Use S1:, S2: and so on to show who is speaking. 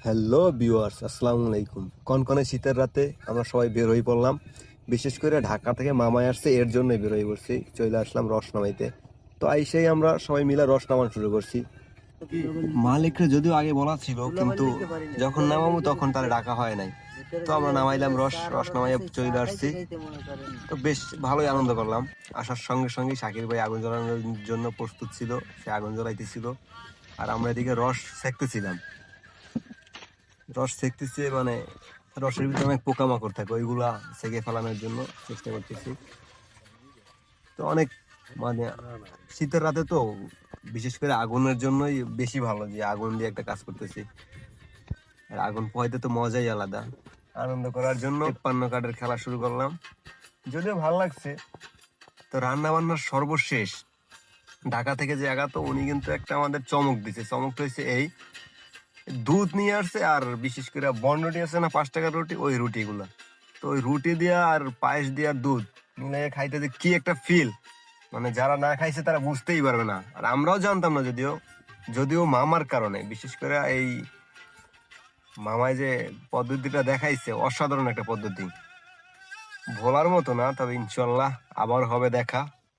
S1: Hello viewers, আসসালামু আলাইকুম। কনকনে শীতের রাতে আমরা সবাই বের হয়ে পড়লাম। বিশেষ করে ঢাকা থেকে মামাই আসছে, এর জন্যই বের হয়ে পড়ছি। চলে আসলাম রস নামাইতে। তো আইসেই আমরা সবাই মিলে রস নামানো শুরু করছি। মালিকরে যদিও আগে বলা ছিল, কিন্তু যখন নামাবো তখন তার ডাকা হয় নাই। তো আমরা নামাইলাম রস নামাইয়া চলে আসছি। তো বেশ ভালোই আনন্দ করলাম। আসার সঙ্গে সঙ্গে শাকির ভাই আগুন জ্বালানোর জন্য প্রস্তুত ছিল, সে আগুন জ্বালাইতেছিল আর আমরা এদিকে রস সেঁকতেছিলাম। রস সেঁকতেছি মানে রসের ভিতরে অনেক পোকামাকড় থাকে, ওইগুলা সেঁকে ফেলানোর জন্য চেষ্টা করতেছি। তো অনেক মানে শীতের রাতে তো বিশেষ করে আগুনের জন্যই বেশি ভালো যে আগুন দিয়ে একটা কাজ করতেছি। আর আগুন পোহাইতে তো মজাই আলাদা। আনন্দ করার জন্য ৫৩ কাঠের খেলা শুরু করলাম, যদিও ভালো লাগছে। তো রান্না বান্নার সর্বশেষ ঢাকা থেকে যে আগাতো উনি কিন্তু একটা আমাদের চমক দিছে। চমকটা হচ্ছে এই, দুধ নিয়ে আসছে আর বিশেষ করে বন রুটি আছে না, ৫ টাকার রুটি, ওই রুটি গুলা। তো ওই রুটি দিয়া আর পায়েস দিয়া দুধ মিলাই খাইতে যে কি একটা ফিল, মানে যারা না খাইছে তারা বুঝতেই পারবে না। আর আমরাও জানতাম না, যদিও যদিও মামার কারণে, বিশেষ করে এই মামায় যে পদ্ধতিটা দেখাইছে, অসাধারণ একটা পদ্ধতি, ভোলার মতো না। তবে ইনশাল্লাহ আবার হবে দেখা।